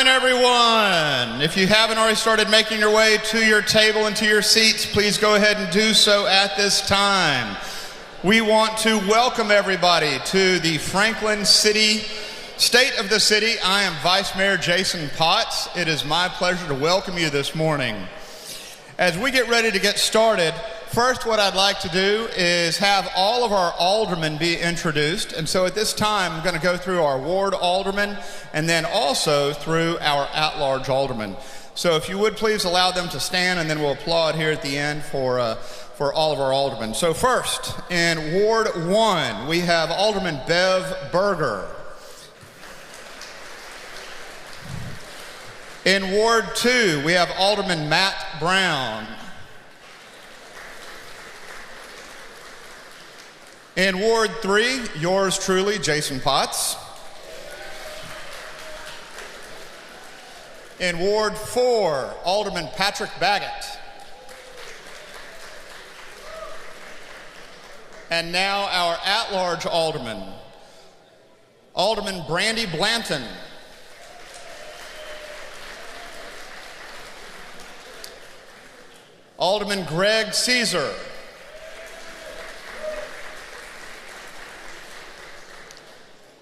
morning, everyone. If you haven't already started making your way to your table and to your seats, please go ahead and do so at this time. We want to welcome everybody to the Franklin City State of the City. I am Vice Mayor Jason Potts. It is my pleasure to welcome you this morning. As we get ready to get started, first what I'd like to do is have all of our aldermen be introduced. And so at this time, I'm going to go through our ward aldermen and then also through our at-large aldermen. So if you would please allow them to stand, and then we'll applaud here at the end for all of our aldermen. So first, in Ward 1, we have Alderman Bev Berger. In Ward 2, we have Alderman Matt Brown. In Ward 3, yours truly, Jason Potts. In Ward 4, Alderman Patrick Baggett. And now our at-large alderman, Alderman Brandy Blanton. Alderman Greg Caesar.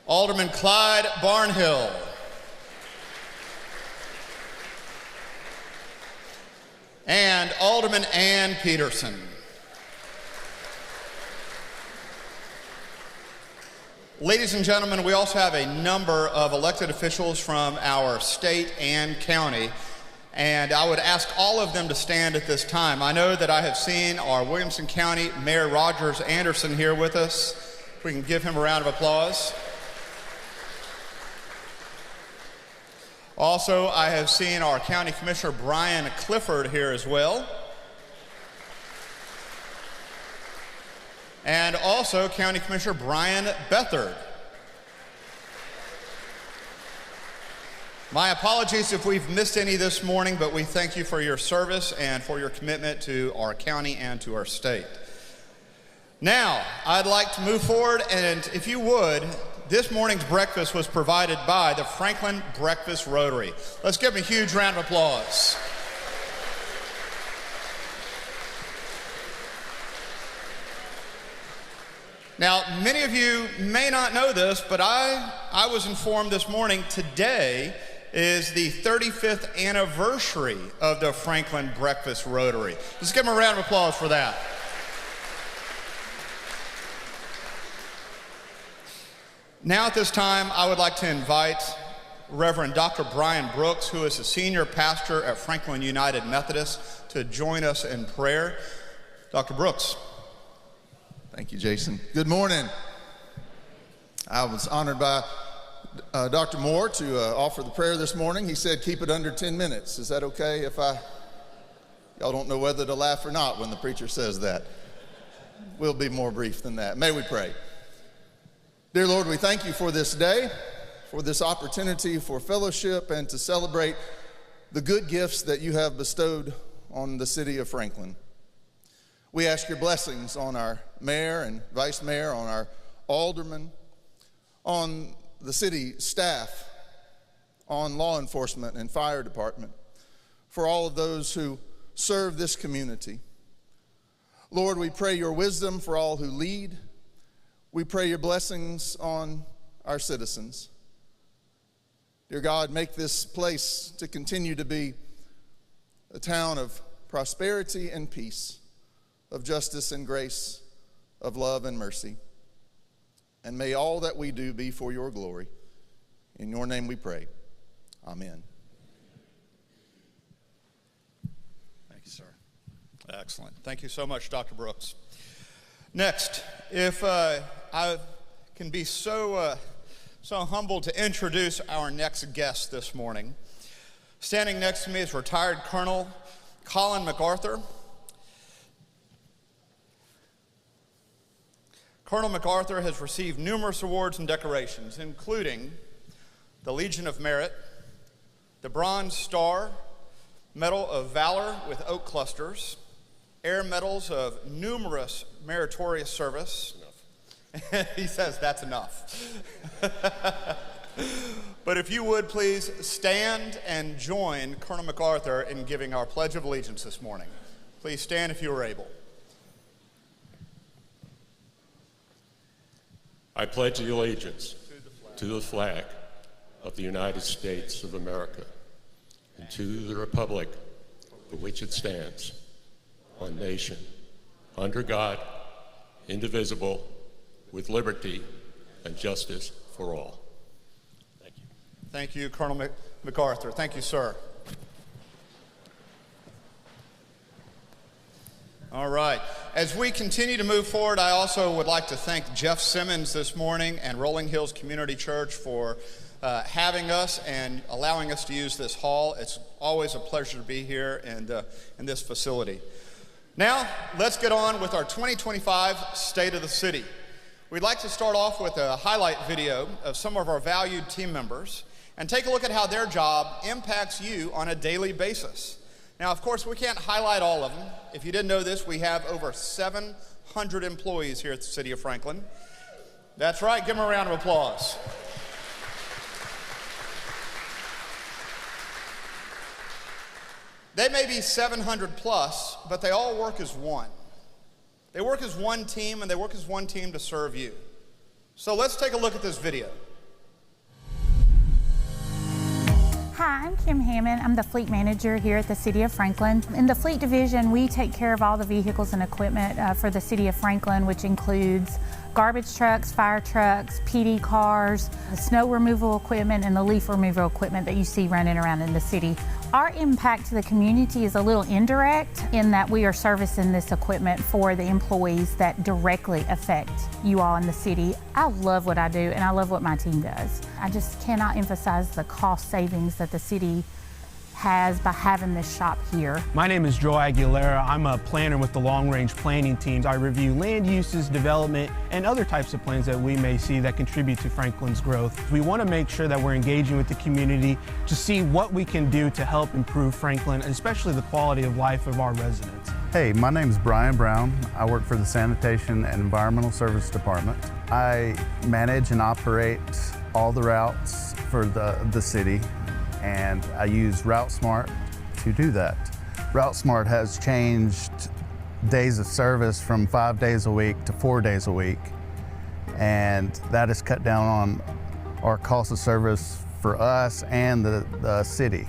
Alderman Clyde Barnhill. And Alderman Ann Peterson. Ladies and gentlemen, we also have a number of elected officials from our state and county, and I would ask all of them to stand at this time. I know that I have seen our Williamson County Mayor Rogers Anderson here with us. If we can give him a round of applause. Also, I have seen our County Commissioner Brian Clifford here as well. And also County Commissioner Brian Bethard. My apologies if we've missed any this morning, but we thank you for your service and for your commitment to our county and to our state. Now, I'd like to move forward, and if you would, this morning's breakfast was provided by the Franklin Breakfast Rotary. Let's give them a huge round of applause. Now, many of you may not know this, but I was informed this morning today is the 35th anniversary of the Franklin Breakfast Rotary. Let's give them a round of applause for that. Now at this time, I would like to invite Reverend Dr. Brian Brooks, who is a senior pastor at Franklin United Methodist, to join us in prayer. Dr. Brooks. Thank you, Jason. Good morning. I was honored by Dr. Moore to offer the prayer this morning. He said, keep it under 10 minutes. Is that okay if y'all don't know whether to laugh or not when the preacher says that? We'll be more brief than that. May we pray. Dear Lord, we thank you for this day, for this opportunity for fellowship and to celebrate the good gifts that you have bestowed on the city of Franklin. We ask your blessings on our mayor and vice mayor, on our aldermen, on the city staff, on law enforcement and fire department, for all of those who serve this community. Lord, we pray your wisdom for all who lead. We pray your blessings on our citizens. Dear God, make this place to continue to be a town of prosperity and peace, of justice and grace, of love and mercy. And may all that we do be for your glory. In your name we pray. Amen. Thank you, sir. Excellent. Thank you so much, Dr. Brooks. Next, if I can be so humbled to introduce our next guest this morning. Standing next to me is retired Colonel Colin MacArthur. Colonel MacArthur has received numerous awards and decorations, including the Legion of Merit, the Bronze Star, Medal of Valor with Oak Clusters, air medals of numerous meritorious service. He says that's enough. But if you would please stand and join Colonel MacArthur in giving our Pledge of Allegiance this morning. Please stand if you are able. I pledge allegiance to the flag of the United States of America and to the republic for which it stands, one nation, under God, indivisible, with liberty and justice for all. Thank you. Thank you, Colonel MacArthur. Thank you, sir. All right. As we continue to move forward, I also would like to thank Jeff Simmons this morning and Rolling Hills Community Church for having us and allowing us to use this hall. It's always a pleasure to be here in this facility. Now, let's get on with our 2025 State of the City. We'd like to start off with a highlight video of some of our valued team members and take a look at how their job impacts you on a daily basis. Now, of course, we can't highlight all of them. If you didn't know this, we have over 700 employees here at the City of Franklin. That's right, give them a round of applause. They may be 700 plus, but they all work as one. They work as one team, and they work as one team to serve you. So let's take a look at this video. Hi, I'm Kim Hammond. I'm the fleet manager here at the City of Franklin. In the fleet division, we take care of all the vehicles and equipment for the City of Franklin, which includes garbage trucks, fire trucks, PD cars, the snow removal equipment, and the leaf removal equipment that you see running around in the city. Our impact to the community is a little indirect in that we are servicing this equipment for the employees that directly affect you all in the city. I love what I do and I love what my team does. I just cannot emphasize the cost savings that the city has by having this shop here. My name is Joe Aguilera. I'm a planner with the Long Range Planning Teams. I review land uses, development, and other types of plans that we may see that contribute to Franklin's growth. We want to make sure that we're engaging with the community to see what we can do to help improve Franklin, especially the quality of life of our residents. Hey, my name is Brian Brown. I work for the Sanitation and Environmental Service Department. I manage and operate all the routes for the city, and I use RouteSmart to do that. RouteSmart has changed days of service from 5 days a week to 4 days a week, and that has cut down on our cost of service for us and the city.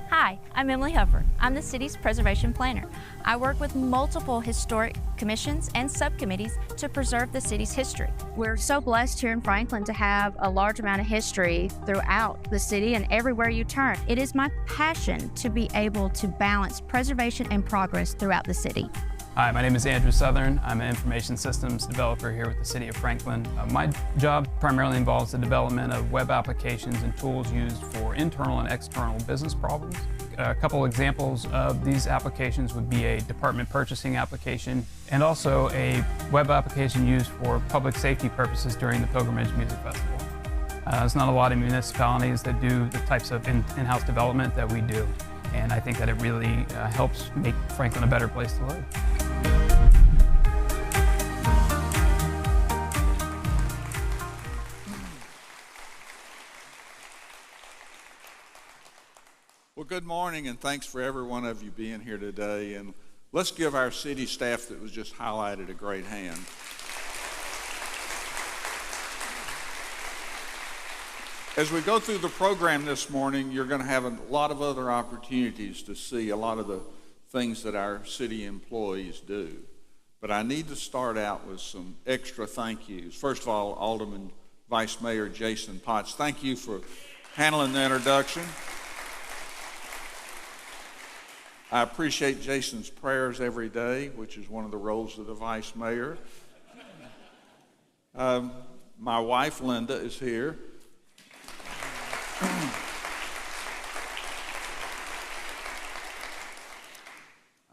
Hi, I'm Emily Huffer. I'm the city's preservation planner. I work with multiple historic commissions and subcommittees to preserve the city's history. We're so blessed here in Franklin to have a large amount of history throughout the city and everywhere you turn. It is my passion to be able to balance preservation and progress throughout the city. Hi, my name is Andrew Southern. I'm an information systems developer here with the City of Franklin. My job primarily involves the development of web applications and tools used for internal and external business problems. A couple examples of these applications would be a department purchasing application and also a web application used for public safety purposes during the Pilgrimage Music Festival. There's not a lot of municipalities that do the types of in-house development that we do, and I think that it really helps make Franklin a better place to live. Well, good morning, and thanks for every one of you being here today. And let's give our city staff that was just highlighted a great hand. As we go through the program this morning, you're going to have a lot of other opportunities to see a lot of the things that our city employees do. But I need to start out with some extra thank yous. First of all, Alderman Vice Mayor Jason Potts, thank you for handling the introduction. I appreciate Jason's prayers every day, which is one of the roles of the vice mayor. My wife, Linda, is here.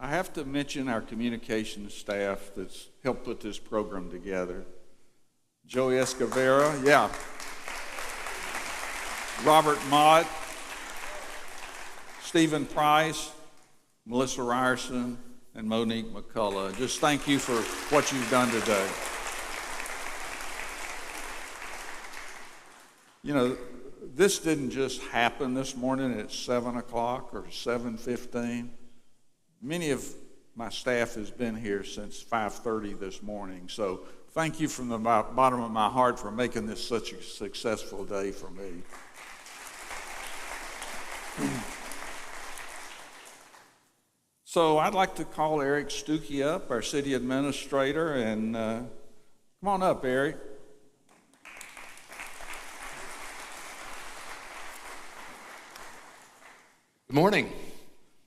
I have to mention our communications staff that's helped put this program together. Joey Escavera, yeah. Robert Mott, Stephen Price, Melissa Ryerson, and Monique McCullough. Just thank you for what you've done today. You know, this didn't just happen this morning at 7 o'clock or 7:15. Many of my staff has been here since 5:30 this morning. So thank you from the bottom of my heart for making this such a successful day for me. So I'd like to call Eric Stuckey up, our city administrator, and come on up, Eric. Good morning.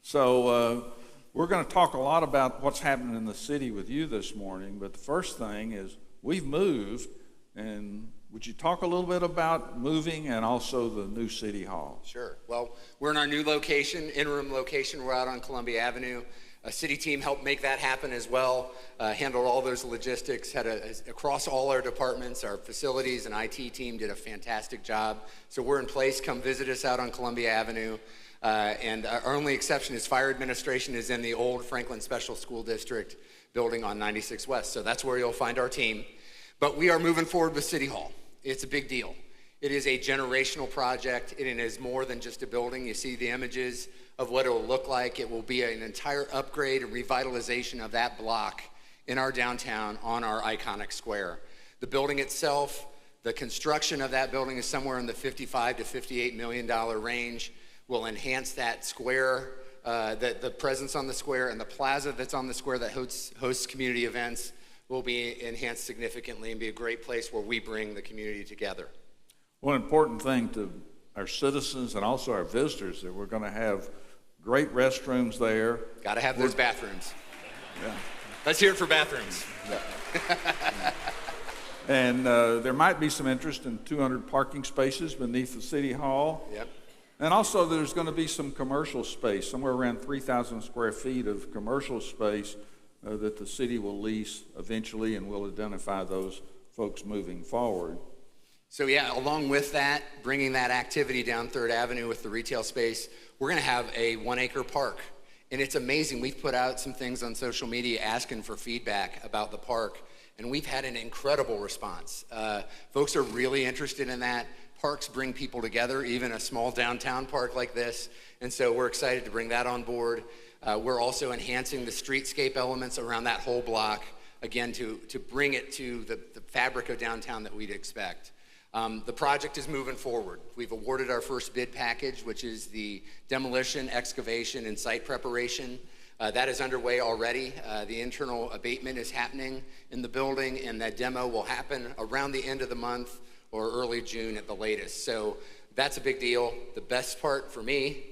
So we're going to talk a lot about what's happening in the city with you this morning, but the first thing is we've moved, and would you talk a little bit about moving and also the new city hall? Sure. Well, we're in our new location, interim location. We're out on Columbia Avenue. A city team helped make that happen as well, handled all those logistics, across all our departments. Our facilities and IT team did a fantastic job. So we're in place. Come visit us out on Columbia Avenue. And our only exception is fire administration is in the old Franklin Special School District building on 96 West. So that's where you'll find our team. But we are moving forward with City Hall. It's a big deal. It is a generational project. It is more than just a building. You see the images of what it will look like. It will be an entire upgrade and revitalization of that block in our downtown on our iconic square. The building itself, the construction of that building is somewhere in the $55 to $58 million range. Will enhance that square, the presence on the square, and the plaza that's on the square that hosts community events will be enhanced significantly and be a great place where we bring the community together. One important thing to our citizens and also our visitors that we're going to have great restrooms there. Got to have those bathrooms. Yeah. Let's hear it for bathrooms. Yeah. And there might be some interest in 200 parking spaces beneath the city hall. Yep. And also there's going to be some commercial space, somewhere around 3,000 square feet of commercial space that the city will lease eventually, and we'll identify those folks moving forward. So yeah, along with that, bringing that activity down 3rd Avenue with the retail space, we're going to have a 1-acre park. And it's amazing. We've put out some things on social media asking for feedback about the park, and we've had an incredible response. Folks are really interested in that. Parks bring people together, even a small downtown park like this. And so we're excited to bring that on board. We're also enhancing the streetscape elements around that whole block, again, to bring it to the fabric of downtown that we'd expect. The project is moving forward. We've awarded our first bid package, which is the demolition, excavation, and site preparation. That is underway already. The internal abatement is happening in the building, and that demo will happen around the end of the month or early June at the latest. So that's a big deal. The best part for me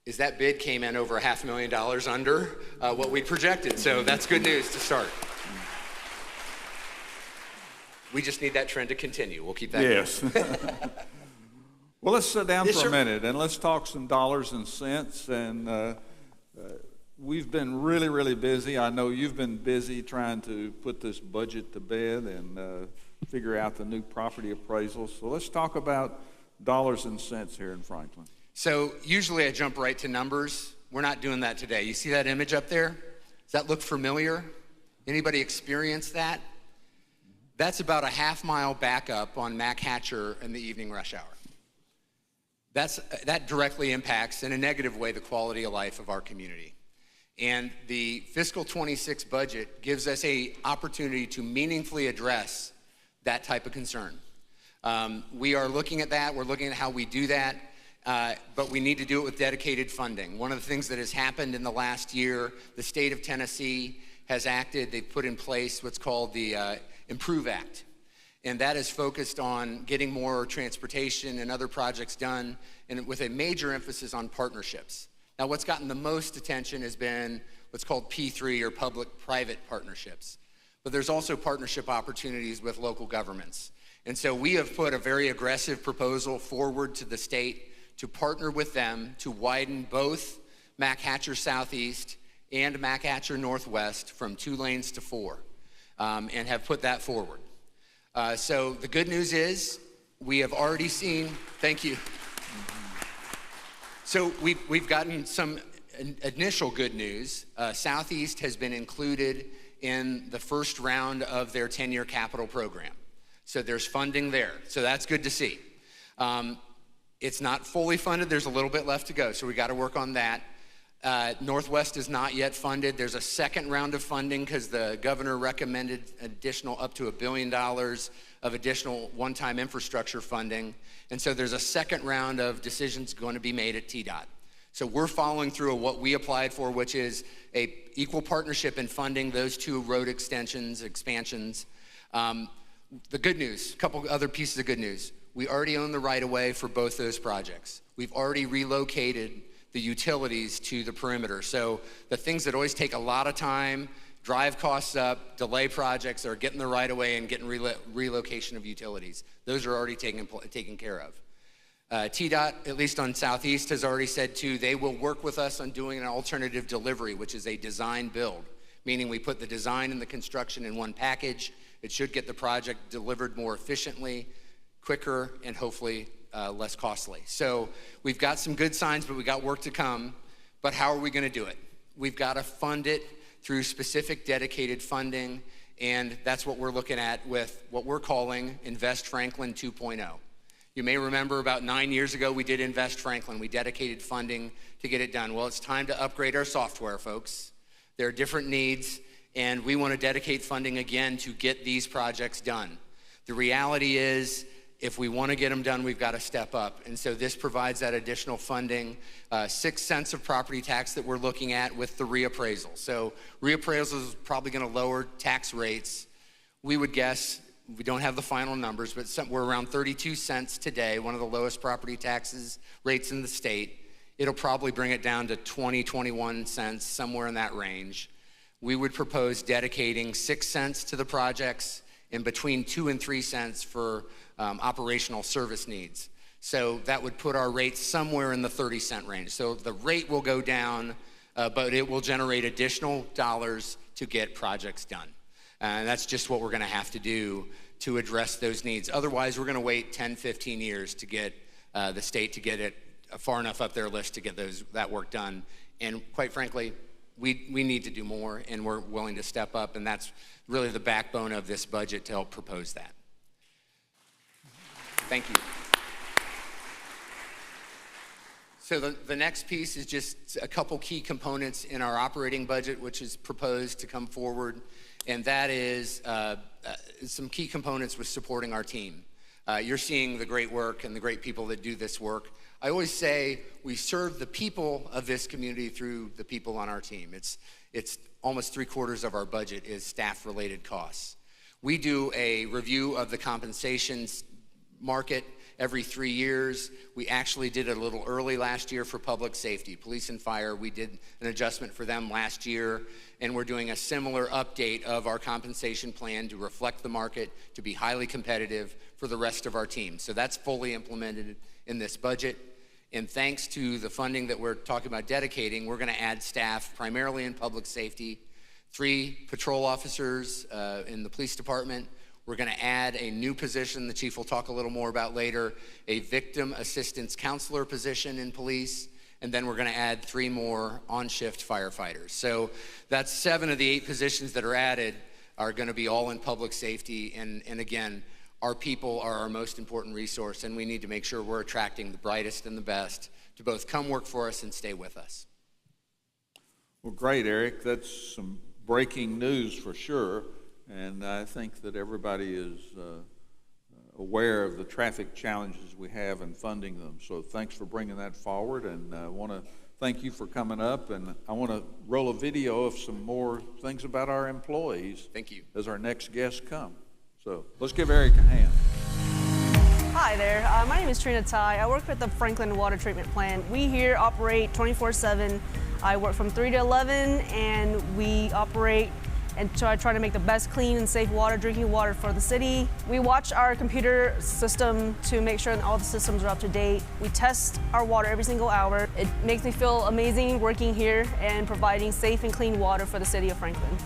is that bid came in over $500,000 under what we projected. So that's good news to start. We just need that trend to continue. We'll keep that going. Well, let's sit down Yes, for sir. a minute and let's talk some dollars and cents. And we've been really, really busy. I know you've been busy trying to put this budget to bed and figure out the new property appraisals. So let's talk about dollars and cents here in Franklin. So usually I jump right to numbers. We're not doing that today. You see that image up there? Does that look familiar? Anybody experience that? That's about a half-mile back up on Mac Hatcher in the evening rush hour. That directly impacts, in a negative way, the quality of life of our community. And the fiscal 26 budget gives us an opportunity to meaningfully address that type of concern. We are looking at that. We're looking at how we do that. But we need to do it with dedicated funding. One of the things that has happened in the last year, the state of Tennessee has acted. They've put in place what's called the Improve Act. And that is focused on getting more transportation and other projects done, and with a major emphasis on partnerships. Now, what's gotten the most attention has been what's called P3, or public-private partnerships. But there's also partnership opportunities with local governments. And so we have put a very aggressive proposal forward to the state to partner with them to widen both Mac Hatcher Southeast and Mac Hatcher Northwest from 2 lanes to 4, and have put that forward. So the good news is we have already seen, thank you. So we've gotten some initial good news. Southeast has been included in the first round of their 10-year capital program. So there's funding there. So that's good to see. It's not fully funded. There's a little bit left to go, so we got to work on that. Northwest is not yet funded. There's a second round of funding because the governor recommended additional up to $1 billion of additional one-time infrastructure funding. And so there's a second round of decisions going to be made at TDOT. So we're following through what we applied for, which is a equal partnership in funding those 2 road extensions, expansions. The good news, a couple other pieces of good news. We already own the right-of-way for both those projects. We've already relocated the utilities to the perimeter. So the things that always take a lot of time, drive costs up, delay projects, are getting the right-of-way and getting relocation of utilities. Those are already taken care of. TDOT, at least on Southeast, has already said too, they will work with us on doing an alternative delivery, which is a design build, meaning we put the design and the construction in one package. It should get the project delivered more efficiently, quicker, and hopefully less costly. So we've got some good signs, but we got work to come. But how are we going to do it? We've got to fund it through specific dedicated funding, and that's what we're looking at with what we're calling Invest Franklin 2.0. You may remember about 9 years ago we did Invest Franklin. We dedicated funding to get it done. Well, it's time to upgrade our software, folks. There are different needs, and we want to dedicate funding again to get these projects done. The reality is, if we want to get them done, we've got to step up. And so this provides that additional funding, 6 cents of property tax that we're looking at with the reappraisal. So reappraisal is probably going to lower tax rates. We would guess, we don't have the final numbers, but we're around 32 cents today, one of the lowest property taxes rates in the state. It'll probably bring it down to 20, 21 cents, somewhere in that range. We would propose dedicating 6 cents to the projects and between 2 and 3 cents for operational service needs. So that would put our rate somewhere in the 30-cent range. So the rate will go down, but it will generate additional dollars to get projects done. And that's just what we're going to have to do to address those needs. Otherwise, we're going to wait 10, 15 years to get the state to get it far enough up their list to get that work done. And quite frankly, we need to do more, and we're willing to step up, and that's really the backbone of this budget to help propose that. Thank you. So the next piece is just a couple key components in our operating budget, which is proposed to come forward, and that is some key components with supporting our team. You're seeing the great work and the great people that do this work. I always say we serve the people of this community through the people on our team. It's almost 3/4 of our budget is staff-related costs. We do a review of the compensation market every 3 years. We actually did it a little early last year for public safety, police and fire. We did an adjustment for them last year, and we're doing a similar update of our compensation plan to reflect the market, to be highly competitive for the rest of our team. So that's fully implemented in this budget. And thanks to the funding that we're talking about dedicating, we're going to add staff primarily in public safety, 3 patrol officers in the police department. We're going to add a new position the chief will talk a little more about later, a victim assistance counselor position in police, and then we're going to add 3 more on-shift firefighters. So that's 7 of the 8 positions that are added are going to be all in public safety. And again, our people are our most important resource, and we need to make sure we're attracting the brightest and the best to both come work for us and stay with us. Well, great, Eric. That's some breaking news for sure. And I think that everybody is aware of the traffic challenges we have and funding them. So thanks for bringing that forward, and I want to thank you for coming up. And I want to roll a video of some more things about our employees. Thank you. As our next guests come. So let's give Eric a hand. Hi there, my name is Trina Tai. I work with the Franklin Water Treatment Plant. We here operate 24/7. I work from 3 to 11, and we operate and try to make the best clean and safe drinking water for the city. We watch our computer system to make sure that all the systems are up to date. We test our water every single hour. It makes me feel amazing working here and providing safe and clean water for the city of Franklin.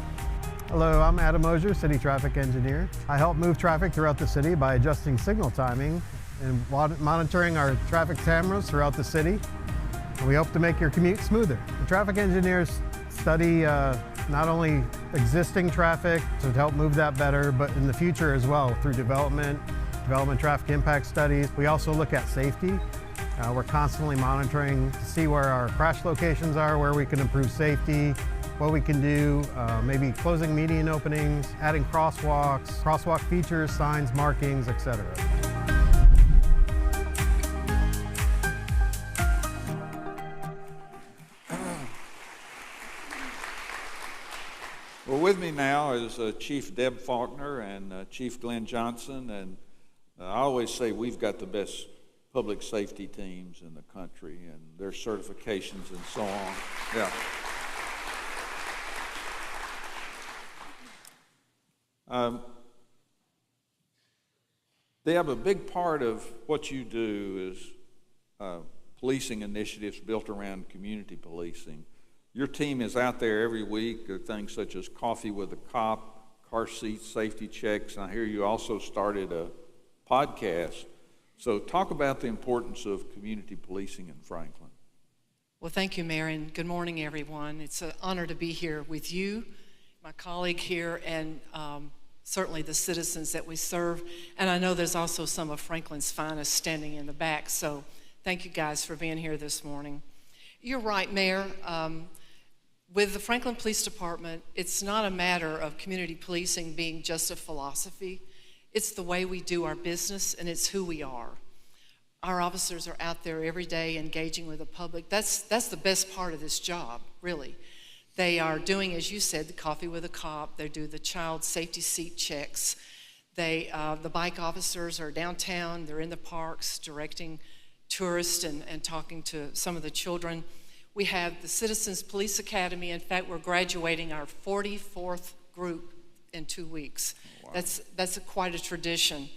Hello, I'm Adam Mosier, City Traffic Engineer. I help move traffic throughout the city by adjusting signal timing and monitoring our traffic cameras throughout the city. We hope to make your commute smoother. The traffic engineers study not only existing traffic to help move that better, but in the future as well through development traffic impact studies. We also look at safety We're constantly monitoring to see where our crash locations are, where we can improve safety, what we can do, maybe closing median openings, adding crosswalks, crosswalk features, signs, markings, etc. Well, with me now is Chief Deb Faulkner and Chief Glenn Johnson, and I always say we've got the best public safety teams in the country and their certifications and so on. Yeah. Deb, a big part of what you do is policing initiatives built around community policing. Your team is out there every week, things such as Coffee with a Cop, car seat safety checks, and I hear you also started a podcast. So talk about the importance of community policing in Franklin. Well, thank you, Mayor, and good morning, everyone. It's an honor to be here with you, my colleague here, and certainly the citizens that we serve. And I know there's also some of Franklin's finest standing in the back, so thank you guys for being here this morning. You're right, Mayor. With the Franklin Police Department, it's not a matter of community policing being just a philosophy. It's the way we do our business, and it's who we are. Our officers are out there every day engaging with the public. That's the best part of this job, really. They are doing, as you said, the Coffee with a Cop. They do the child safety seat checks. The bike officers are downtown. They're in the parks directing tourists and talking to some of the children. We have the Citizens Police Academy. In fact, we're graduating our 44th group in 2 weeks. Wow. That's quite a tradition.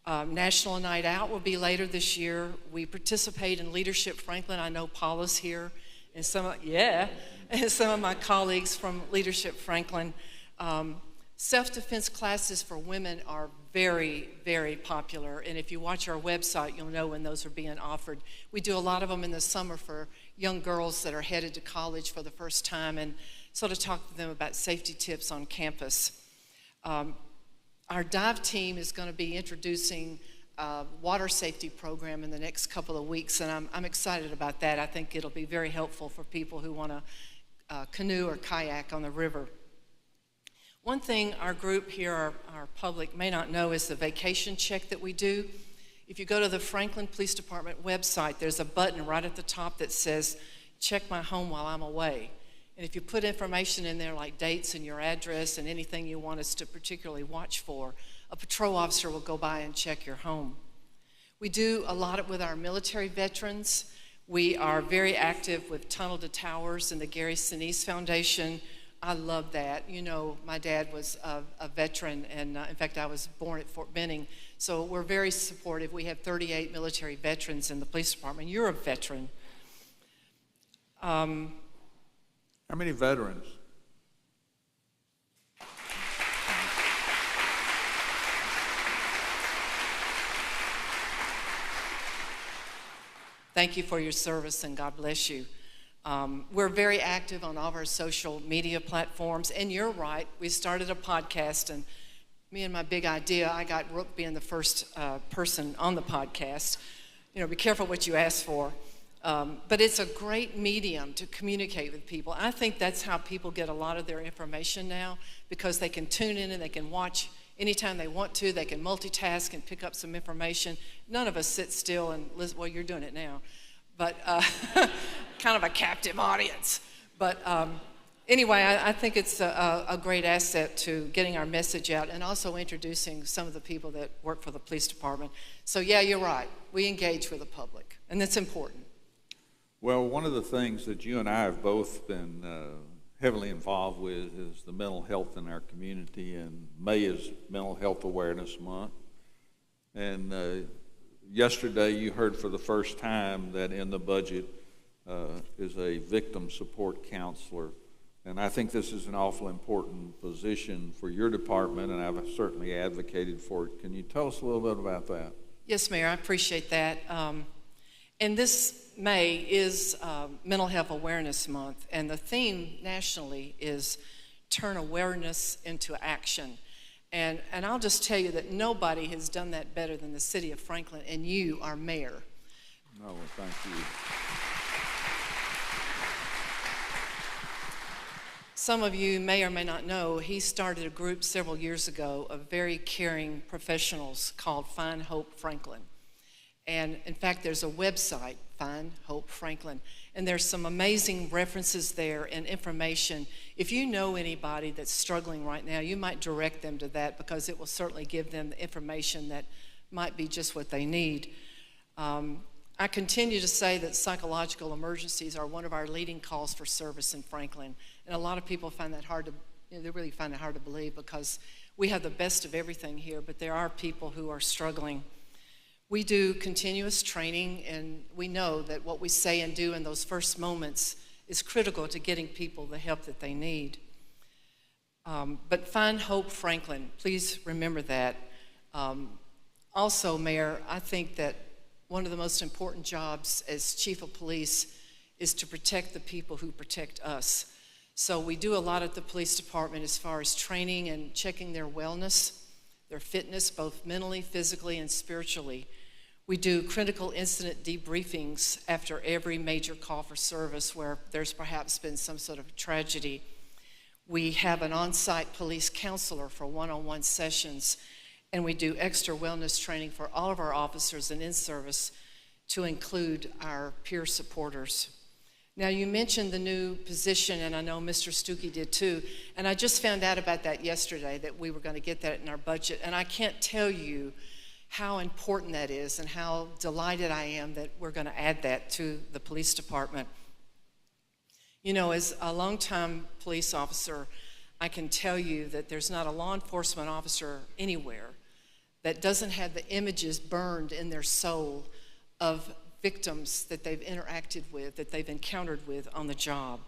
National Night Out will be later this year. We participate in Leadership Franklin. I know Paula's here, and some of my colleagues from Leadership Franklin. Self-defense classes for women are very, very popular, and if you watch our website, you'll know when those are being offered. We do a lot of them in the summer for young girls that are headed to college for the first time and sort of talk to them about safety tips on campus. Our dive team is going to be introducing a water safety program in the next couple of weeks, and I'm excited about that. I think it'll be very helpful for people who want to canoe or kayak on the river. One thing our group here, our public may not know, is the vacation check that we do. If you go to the Franklin Police Department website, there's a button right at the top that says, check my home while I'm away. And if you put information in there like dates and your address and anything you want us to particularly watch for, a patrol officer will go by and check your home. We do a lot with our military veterans. We are very active with Tunnel to Towers and the Gary Sinise Foundation. I love that. You know, my dad was a veteran, and in fact, I was born at Fort Benning, so we're very supportive. We have 38 military veterans in the police department. You're a veteran. How many veterans? Thank you for your service, and God bless you. We're very active on all of our social media platforms, and you're right, we started a podcast, and me and my big idea, I got Rook being the first person on the podcast. You know, be careful what you ask for. But it's a great medium to communicate with people. I think that's how people get a lot of their information now, because they can tune in and they can watch anytime they want to. They can multitask and pick up some information. None of us sit still and listen. Well, you're doing it now. But kind of a captive audience. But anyway, I think it's a great asset to getting our message out and also introducing some of the people that work for the police department. So yeah, you're right. We engage with the public, and that's important. Well, one of the things that you and I have both been heavily involved with is the mental health in our community, and May is Mental Health Awareness Month. And yesterday you heard for the first time that in the budget is a victim support counselor. And I think this is an awful important position for your department, and I've certainly advocated for it. Can you tell us a little bit about that? Yes, Mayor, I appreciate that. And this May is Mental Health Awareness Month, and the theme nationally is Turn Awareness into Action. And I'll just tell you that nobody has done that better than the city of Franklin and you, our mayor. No, well, thank you. Some of you may or may not know, he started a group several years ago of very caring professionals called Find Hope Franklin. And in fact, there's a website, Find Hope Franklin, and there's some amazing references there and information. If you know anybody that's struggling right now, you might direct them to that, because it will certainly give them the information that might be just what they need. I continue to say that psychological emergencies are one of our leading calls for service in Franklin. And a lot of people find that hard to, they really find it hard to believe, because we have the best of everything here, but there are people who are struggling. We do continuous training, and we know that what we say and do in those first moments is critical to getting people the help that they need. But Find Hope Franklin, please remember that. Also, Mayor, I think that one of the most important jobs as Chief of Police is to protect the people who protect us. So we do a lot at the police department as far as training and checking their wellness, their fitness, both mentally, physically, and spiritually. We do critical incident debriefings after every major call for service where there's perhaps been some sort of tragedy. We have an on-site police counselor for one-on-one sessions, and we do extra wellness training for all of our officers and in-service, to include our peer supporters. Now, you mentioned the new position, and I know Mr. Stuckey did too, and I just found out about that yesterday, that we were going to get that in our budget, and I can't tell you how important that is and how delighted I am that we're going to add that to the police department. You know, as a longtime police officer, I can tell you that there's not a law enforcement officer anywhere that doesn't have the images burned in their soul of victims that they've interacted with, that they've encountered with on the job.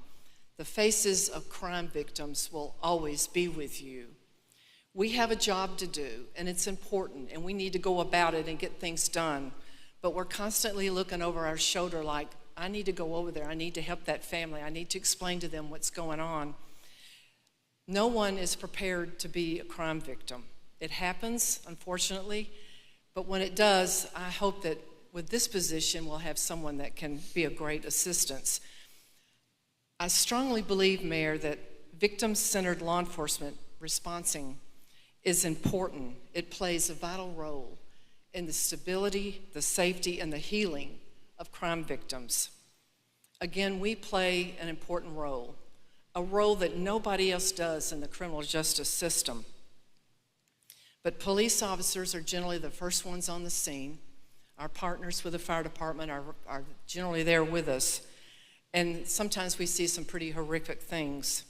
The faces of crime victims will always be with you. We have a job to do, and it's important, and we need to go about it and get things done. But we're constantly looking over our shoulder like, I need to go over there, I need to help that family, I need to explain to them what's going on. No one is prepared to be a crime victim. It happens, unfortunately, but when it does, I hope that with this position, we'll have someone that can be a great assistance. I strongly believe, Mayor, that victim-centered law enforcement responding is important. It plays a vital role in the stability, the safety, and the healing of crime victims. Again, we play an important role, a role that nobody else does in the criminal justice system. But police officers are generally the first ones on the scene. Our partners with the fire department are generally there with us. And sometimes we see some pretty horrific things.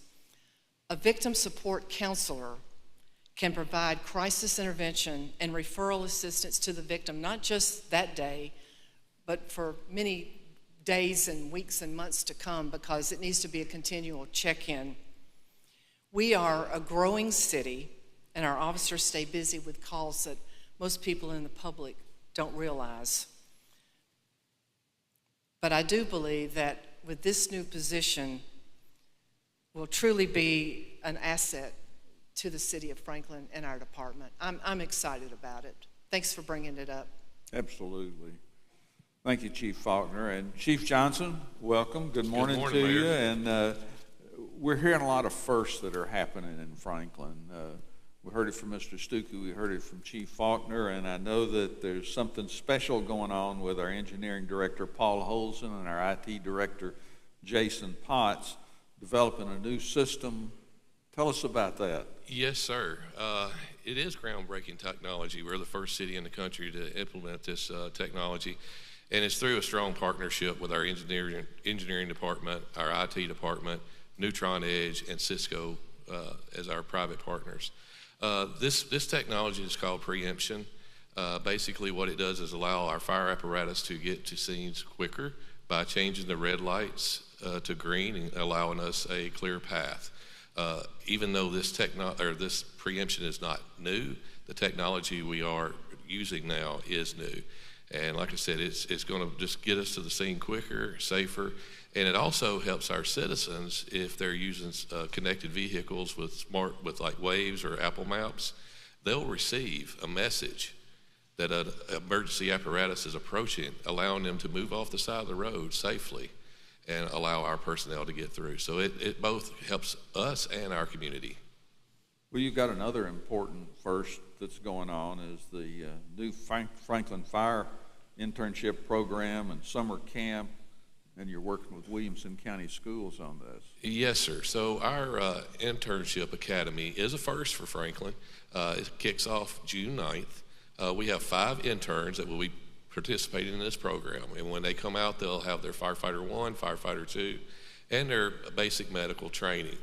A victim support counselor can provide crisis intervention and referral assistance to the victim, not just that day, but for many days and weeks and months to come, because it needs to be a continual check-in. We are a growing city, and our officers stay busy with calls that most people in the public don't realize. But I do believe that with this new position, will truly be an asset to the city of Franklin and our department. I'm excited about it. Thanks for bringing it up. Absolutely. Thank you, Chief Faulkner. And Chief Johnson, welcome. Good morning to Mayor. you. And we're hearing a lot of firsts that are happening in Franklin. We heard it from Mr. Stuckey, we heard it from Chief Faulkner, and I know that there's something special going on with our engineering director, Paul Holson, and our IT director, Jason Potts, developing a new system. Tell us about that. Yes, sir. It is groundbreaking technology. We're the first city in the country to implement this technology, and it's through a strong partnership with our engineering department, our IT department, Neutron Edge, and Cisco as our private partners. This technology is called preemption. Basically what it does is allow our fire apparatus to get to scenes quicker by changing the red lights to green and allowing us a clear path. Even though this preemption is not new, the technology we are using now is new. And like I said, it's going to just get us to the scene quicker, safer, and it also helps our citizens if they're using connected vehicles with like Waze or Apple Maps. They'll receive a message that an emergency apparatus is approaching, allowing them to move off the side of the road safely and allow our personnel to get through. So it both helps us and our community. Well, you've got another important first that's going on is the new Franklin Fire internship program and summer camp, and you're working with Williamson County Schools on this. Yes, sir. So our internship academy is a first for Franklin. It kicks off June 9th. We have 5 interns that will be participating in this program, and when they come out, they'll have their Firefighter 1, Firefighter 2, and their basic medical training.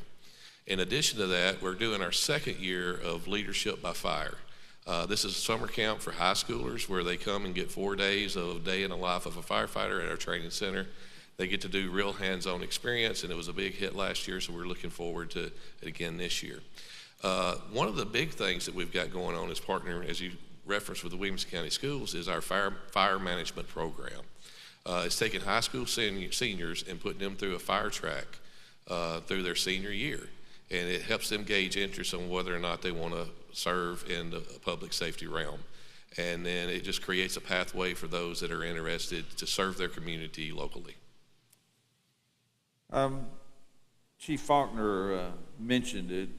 In addition to that, we're doing our second year of Leadership by Fire. This is a summer camp for high schoolers where they come and get 4 days of a day in the life of a firefighter at our training center. They get to do real hands-on experience, and it was a big hit last year, so we're looking forward to it again this year. One of the big things that we've got going on is partnering, as you referenced with the Williamson County Schools, is our fire management program. It's taking high school seniors and putting them through a fire track through their senior year. And it helps them gauge interest on whether or not they want to serve in the public safety realm. And then it just creates a pathway for those that are interested to serve their community locally. Chief Faulkner mentioned it,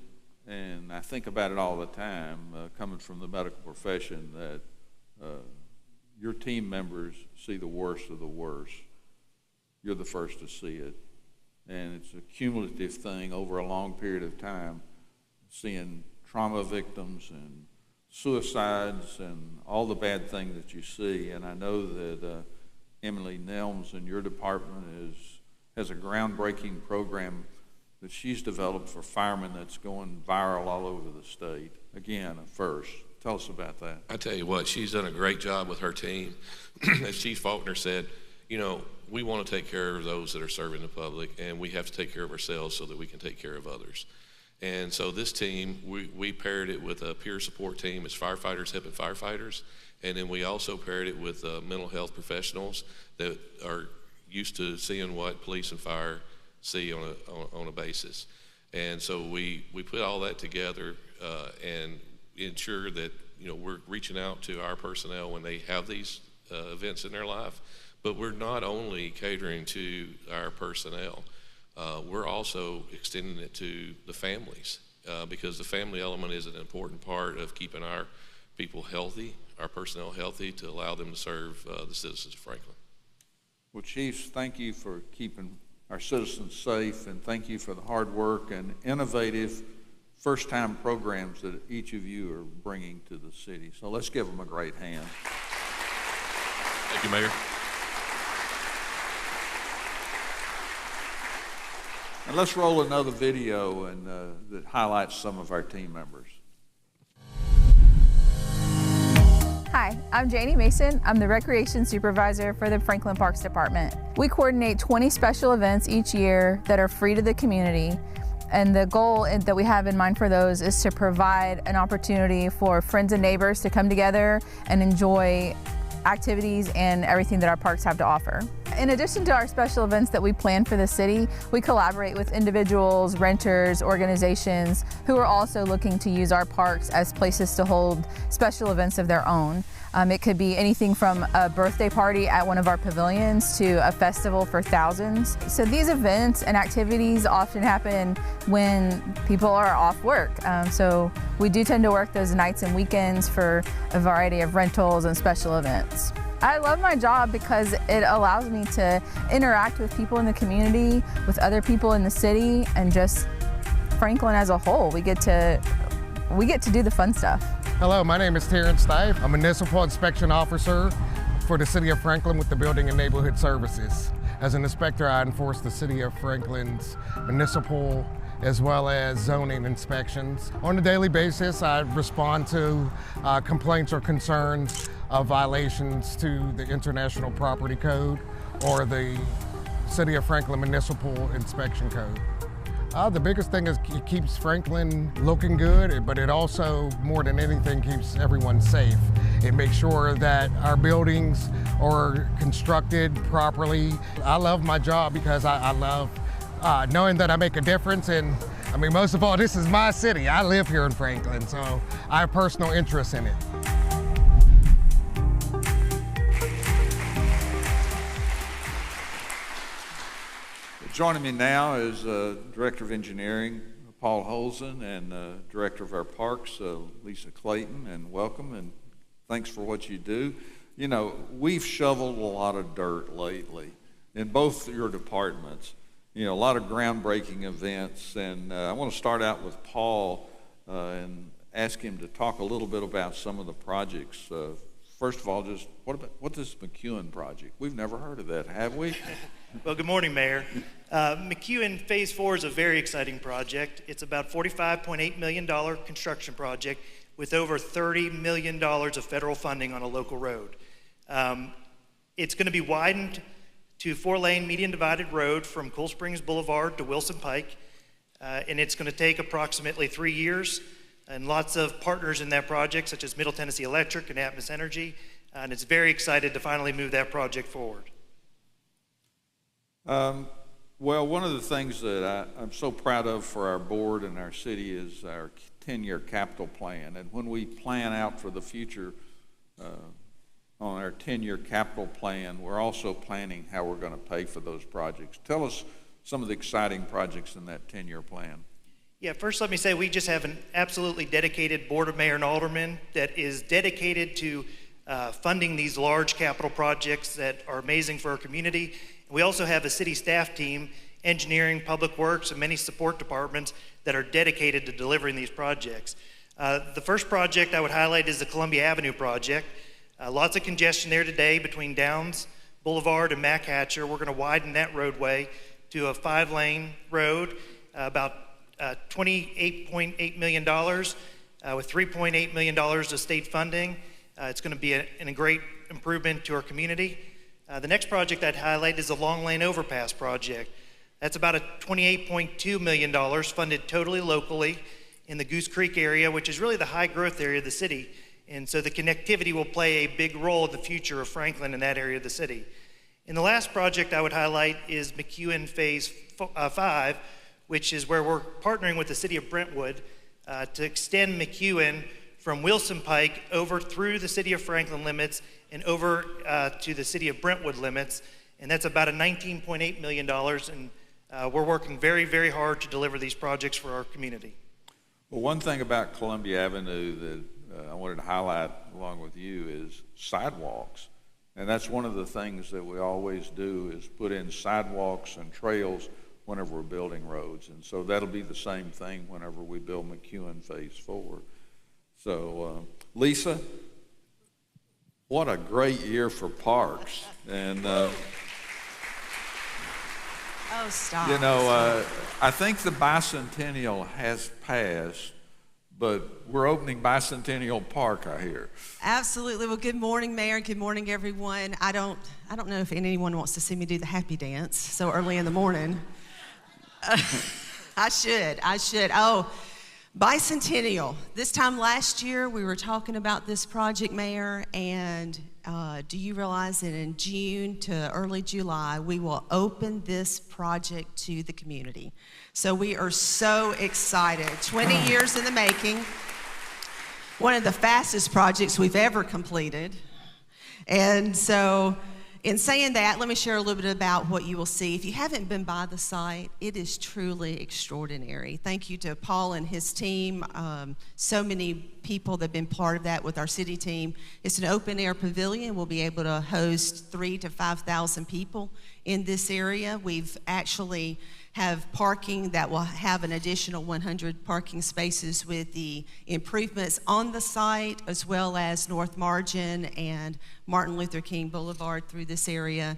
and I think about it all the time, coming from the medical profession, that your team members see the worst of the worst. You're the first to see it. And it's a cumulative thing over a long period of time, seeing trauma victims and suicides and all the bad things that you see. And I know that Emily Nelms in your department has a groundbreaking program that she's developed for firemen that's going viral all over the state. Again, a first. Tell us about that. I tell you what, she's done a great job with her team. As Chief Faulkner said, you know, we want to take care of those that are serving the public, and we have to take care of ourselves so that we can take care of others. And so this team, we paired it with a peer support team as firefighters helping firefighters, and then we also paired it with mental health professionals that are used to seeing what police and fire see on a basis. And so we put all that together and ensure that, you know, we're reaching out to our personnel when they have these events in their life. But we're not only catering to our personnel, we're also extending it to the families because the family element is an important part of keeping our people healthy, our personnel healthy, to allow them to serve the citizens of Franklin. Well, Chiefs, thank you for keeping our citizens safe, and thank you for the hard work and innovative first-time programs that each of you are bringing to the city. So let's give them a great hand. Thank you, Mayor. And let's roll another video and that highlights some of our team members. Hi, I'm Janie Mason. I'm the Recreation Supervisor for the Franklin Parks Department. We coordinate 20 special events each year that are free to the community. And the goal that we have in mind for those is to provide an opportunity for friends and neighbors to come together and enjoy activities and everything that our parks have to offer. In addition to our special events that we plan for the city, we collaborate with individuals, renters, organizations who are also looking to use our parks as places to hold special events of their own. It could be anything from a birthday party at one of our pavilions to a festival for thousands. So these events and activities often happen when people are off work. So we do tend to work those nights and weekends for a variety of rentals and special events. I love my job because it allows me to interact with people in the community, with other people in the city, and just Franklin as a whole. We get to do the fun stuff. Hello, my name is Terrence Stife. I'm a municipal inspection officer for the City of Franklin with the Building and Neighborhood Services. As an inspector, I enforce the City of Franklin's municipal as well as zoning inspections. On a daily basis, I respond to complaints or concerns of violations to the International Property Code or the City of Franklin Municipal Inspection Code. The biggest thing is it keeps Franklin looking good, but it also, more than anything, keeps everyone safe. It makes sure that our buildings are constructed properly. I love my job because I love knowing that I make a difference. And I mean, most of all, this is my city. I live here in Franklin, so I have personal interest in it. Joining me now is Director of Engineering, Paul Holzen, and Director of our Parks, Lisa Clayton, and welcome, and thanks for what you do. You know, we've shoveled a lot of dirt lately in both your departments. You know, a lot of groundbreaking events, and I want to start out with Paul and ask him to talk a little bit about some of the projects. First of all, just what's this McEwen project? We've never heard of that, have we? Well, good morning, Mayor. McEwen Phase 4 is a very exciting project. It's about $45.8 million construction project with over $30 million of federal funding on a local road. It's going to be widened to 4-lane median divided road from Cool Springs Boulevard to Wilson Pike, and it's going to take approximately 3 years, and lots of partners in that project, such as Middle Tennessee Electric and Atmos Energy, and it's very excited to finally move that project forward. Well, one of the things that I'm so proud of for our board and our city is our 10-year capital plan. And when we plan out for the future on our 10-year capital plan, we're also planning how we're going to pay for those projects. Tell us some of the exciting projects in that 10-year plan. Yeah, first let me say we just have an absolutely dedicated board of mayor and aldermen that is dedicated to funding these large capital projects that are amazing for our community. We also have a city staff team, engineering, public works, and many support departments that are dedicated to delivering these projects. The first project I would highlight is the Columbia Avenue project. Lots of congestion there today between Downs Boulevard and Mack Hatcher. We're going to widen that roadway to a 5-lane road, about $28.8 million with $3.8 million of state funding. It's going to be a great improvement to our community. The next project I'd highlight is the Long Lane Overpass project. That's about a $28.2 million funded totally locally in the Goose Creek area, which is really the high growth area of the city. And so the connectivity will play a big role in the future of Franklin in that area of the city. And the last project I would highlight is McEwen Phase 5, which is where we're partnering with the city of Brentwood to extend McEwen from Wilson Pike over through the city of Franklin limits and over to the city of Brentwood limits. And that's about a $19.8 million. And we're working very, very hard to deliver these projects for our community. Well, one thing about Columbia Avenue that I wanted to highlight along with you is sidewalks. And that's one of the things that we always do is put in sidewalks and trails whenever we're building roads. And so that'll be the same thing whenever we build McEwen Phase 4. So, Lisa, what a great year for parks. And, oh, stop. You know, I think the bicentennial has passed, but we're opening Bicentennial Park, I hear. Absolutely. Well, good morning, Mayor. Good morning, everyone. I don't know if anyone wants to see me do the happy dance so early in the morning. I should. Oh, Bicentennial. This time last year, we were talking about this project, Mayor, and do you realize that in June to early July, we will open this project to the community. So we are so excited. 20 years in the making. One of the fastest projects we've ever completed. And so in saying that, let me share a little bit about what you will see. If you haven't been by the site, it is truly extraordinary. Thank you to Paul and his team. So many people that have been part of that with our city team. It's an open air pavilion. We'll be able to host 3,000 to 5,000 people in this area. We've actually have parking that will have an additional 100 parking spaces with the improvements on the site, as well as North Margin and Martin Luther King Boulevard through this area.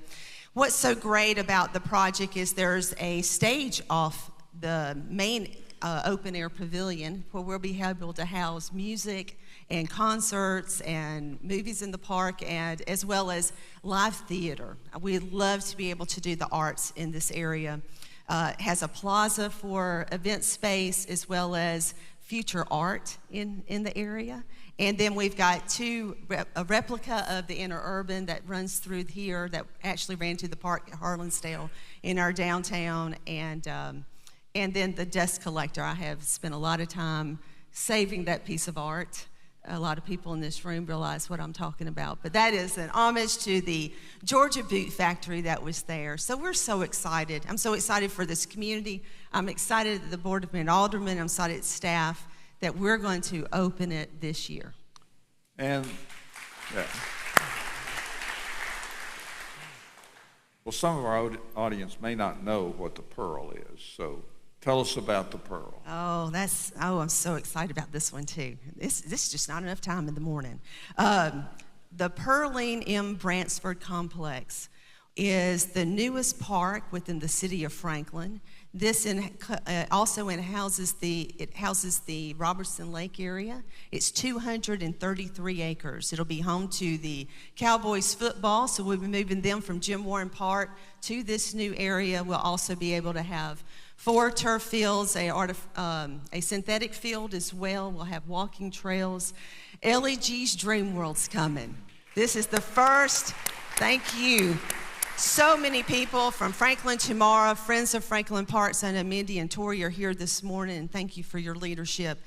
What's so great about the project is there's a stage off the main open air pavilion where we'll be able to house music and concerts and movies in the park, and as well as live theater. We'd love to be able to do the arts in this area. Has a plaza for event space as well as future art in the area. And then we've got a replica of the Interurban that runs through here that actually ran to the park at Harlansdale in our downtown. And then the dust collector. I have spent a lot of time saving that piece of art a lot of people in this room realize what I'm talking about. But that is an homage to the Georgia Boot Factory that was there. So we're so excited. I'm so excited for this community. I'm excited that the Board of Mayor and Aldermen, I'm excited staff, that we're going to open it this year. And, yeah. Well, some of our audience may not know what the Pearl is, so tell us about the Pearl. Oh, I'm so excited about this one too. This is just not enough time in the morning. The Pearline M. Bransford Complex is the newest park within the city of Franklin. This also houses the Robertson Lake area. It's 233 acres. It'll be home to the Cowboys football, so we'll be moving them from Jim Warren Park to this new area. We'll also be able to have 4 turf fields, a synthetic field as well. We'll have walking trails. LEG's Dream World's coming. This is the first, thank you. So many people from Franklin to Mara, Friends of Franklin Parks. I know Mindy and Tori are here this morning, and thank you for your leadership.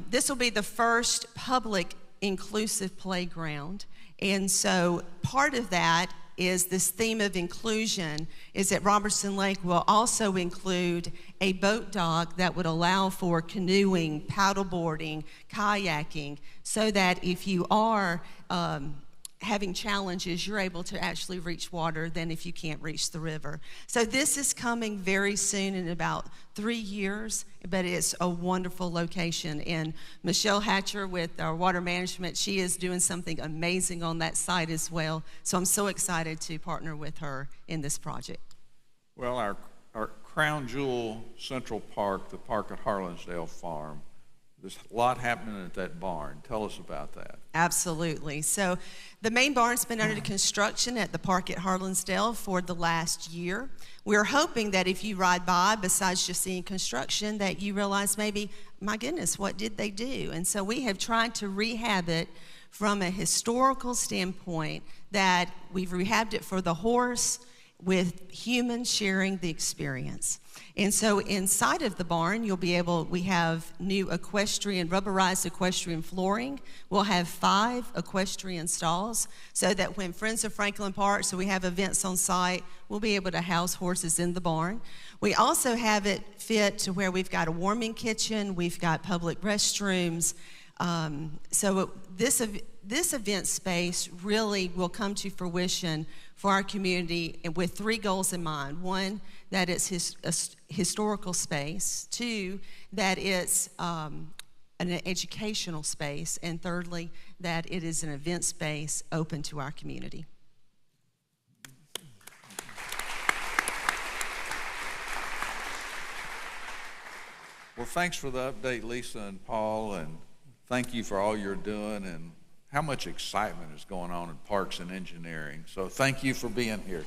This will be the first public inclusive playground, and so part of that is this theme of inclusion is that Robertson Lake will also include a boat dock that would allow for canoeing, paddleboarding, kayaking, so that if you are having challenges, you're able to actually reach water than if you can't reach the river. So this is coming very soon, in about 3 years, but it's a wonderful location. And Michelle Hatcher with our water management, she is doing something amazing on that site as well. So I'm so excited to partner with her in this project. Well, our crown jewel Central Park, the park at Harlansdale Farm, there's a lot happening at that barn. Tell us about that. Absolutely. So the main barn's been under construction at the park at Harlansdale for the last year. We're hoping that if you ride by, besides just seeing construction, that you realize maybe, my goodness, what did they do? And so we have tried to rehab it from a historical standpoint, that we've rehabbed it for the horse with humans sharing the experience. And so inside of the barn, we have new rubberized equestrian flooring. We'll have 5 equestrian stalls, so that when Friends of Franklin Park, so we have events on site, we'll be able to house horses in the barn. We also have it fit to where we've got a warming kitchen, we've got public restrooms. So this event space really will come to fruition for our community, and with 3 goals in mind. 1, that it's a historical space. 2, that it's an educational space. And thirdly, that it is an event space open to our community. Well, thanks for the update, Lisa and Paul, and thank you for all you're doing and how much excitement is going on in parks and engineering. So thank you for being here.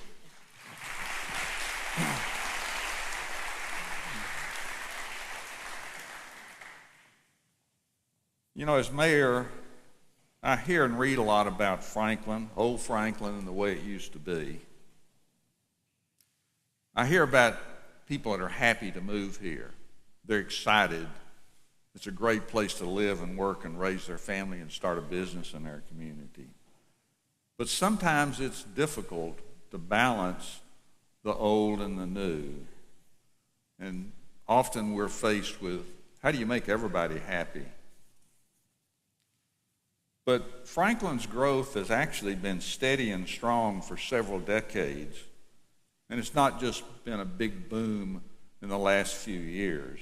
You know, as mayor, I hear and read a lot about Franklin, old Franklin, and the way it used to be. I hear about people that are happy to move here. They're excited. It's a great place to live and work and raise their family and start a business in their community. But sometimes it's difficult to balance the old and the new. And often we're faced with, how do you make everybody happy? But Franklin's growth has actually been steady and strong for several decades. And it's not just been a big boom in the last few years.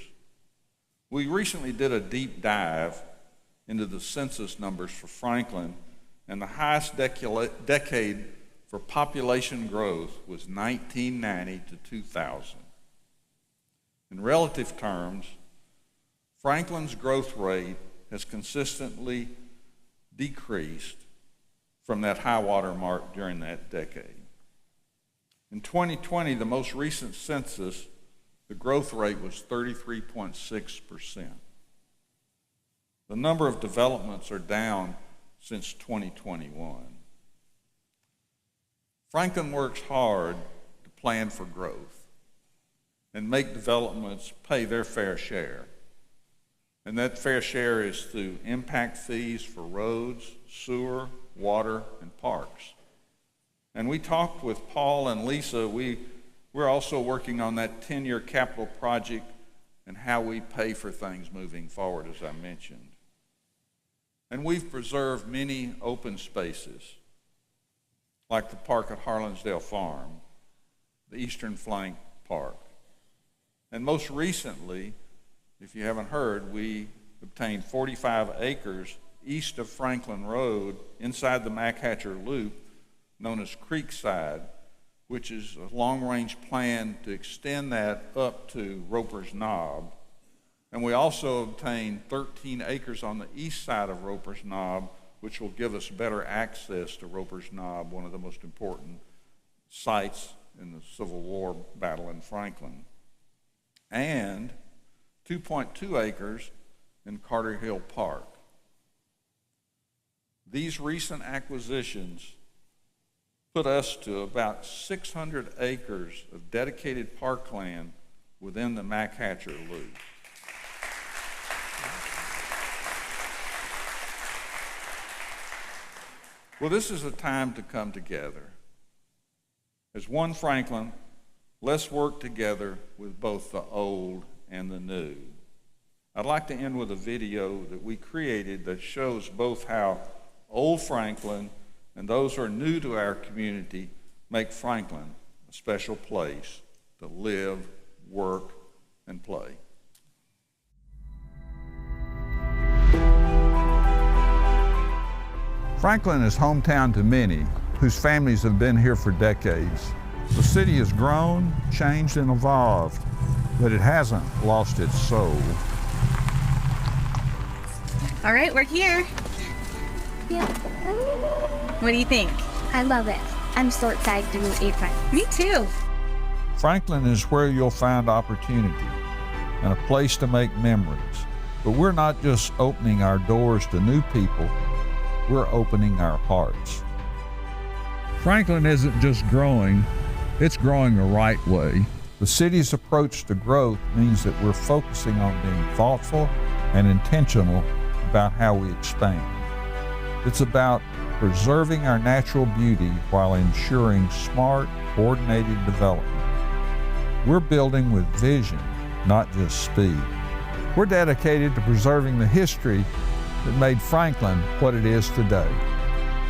We recently did a deep dive into the census numbers for Franklin, and the highest decade for population growth was 1990 to 2000. In relative terms, Franklin's growth rate has consistently decreased from that high water mark during that decade. In 2020, the most recent census, the growth rate was 33.6%. The number of developments are down since 2021. Franklin works hard to plan for growth and make developments pay their fair share. And that fair share is through impact fees for roads, sewer, water, and parks. And we talked with Paul and Lisa. We're also working on that 10-year capital project and how we pay for things moving forward, as I mentioned. And we've preserved many open spaces, like the park at Harlansdale Farm, the Eastern Flank Park. And most recently, if you haven't heard, we obtained 45 acres east of Franklin Road inside the Mack Hatcher Loop, known as Creekside, which is a long-range plan to extend that up to Roper's Knob. And we also obtained 13 acres on the east side of Roper's Knob, which will give us better access to Roper's Knob, one of the most important sites in the Civil War battle in Franklin. And 2.2 acres in Carter Hill Park. These recent acquisitions put us to about 600 acres of dedicated parkland within the Mack Hatcher Loop. Well, this is a time to come together. As one Franklin, let's work together with both the old and the new. I'd like to end with a video that we created that shows both how old Franklin and those who are new to our community make Franklin a special place to live, work, and play. Franklin is hometown to many whose families have been here for decades. The city has grown, changed, and evolved, but it hasn't lost its soul. All right, we're here. Yeah. What do you think? I love it. I'm so excited to meet Franklin. Me too. Franklin is where you'll find opportunity and a place to make memories. But we're not just opening our doors to new people, we're opening our hearts. Franklin isn't just growing, it's growing the right way. The city's approach to growth means that we're focusing on being thoughtful and intentional about how we expand. It's about preserving our natural beauty while ensuring smart, coordinated development. We're building with vision, not just speed. We're dedicated to preserving the history that made Franklin what it is today.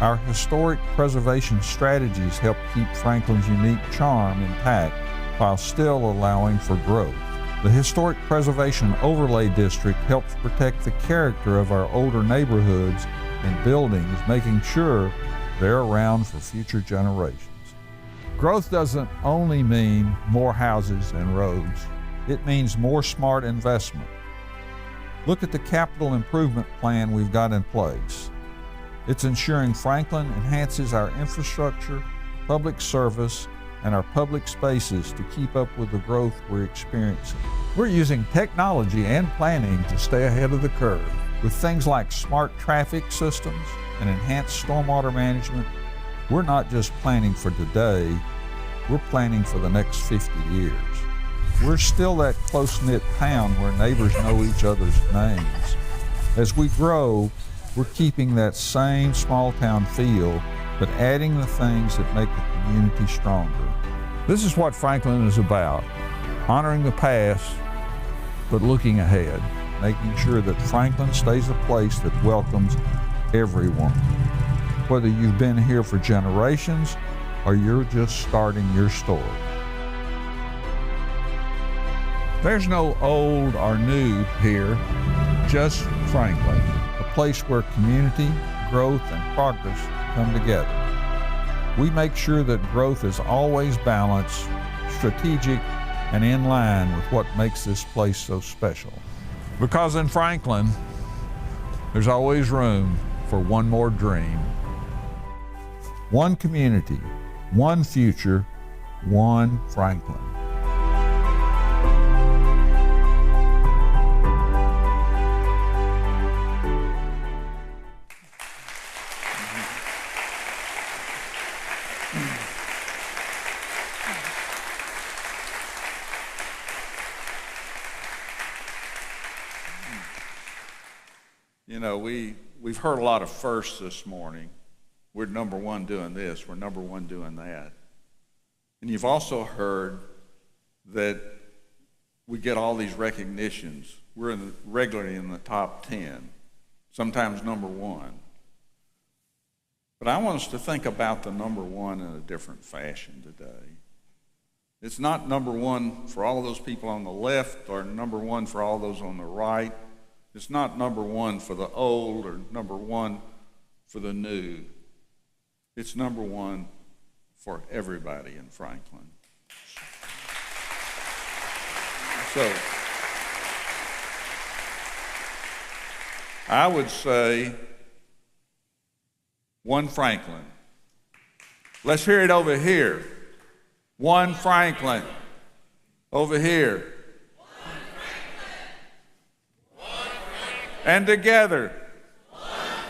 Our historic preservation strategies help keep Franklin's unique charm intact while still allowing for growth. The Historic Preservation Overlay District helps protect the character of our older neighborhoods and buildings, making sure they're around for future generations. Growth doesn't only mean more houses and roads, it means more smart investment. Look at the capital improvement plan we've got in place. It's ensuring Franklin enhances our infrastructure, public service, and our public spaces to keep up with the growth we're experiencing. We're using technology and planning to stay ahead of the curve. With things like smart traffic systems and enhanced stormwater management, we're not just planning for today, we're planning for the next 50 years. We're still that close-knit town where neighbors know each other's names. As we grow, we're keeping that same small-town feel, but adding the things that make the community stronger. This is what Franklin is about, honoring the past, but looking ahead, making sure that Franklin stays a place that welcomes everyone. Whether you've been here for generations or you're just starting your story. There's no old or new here, just Franklin, a place where community, growth, and progress come together. We make sure that growth is always balanced, strategic, and in line with what makes this place so special. Because in Franklin, there's always room for one more dream. One community, one future, one Franklin. You know, we've heard a lot of firsts this morning. We're number one doing this, we're number one doing that. And you've also heard that we get all these recognitions. We're regularly in the top 10, sometimes number one. But I want us to think about the number one in a different fashion today. It's not number one for all those people on the left or number one for all those on the right. It's not number one for the old or number one for the new. It's number one for everybody in Franklin. So, I would say, one Franklin. Let's hear it over here. One Franklin. Over here. One Franklin. One Franklin. And together. One Franklin.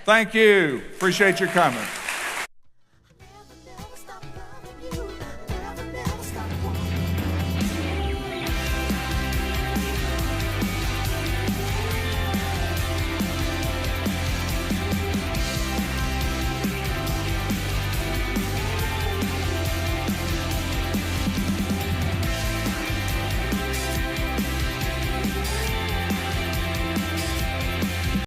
Thank you. Appreciate your coming.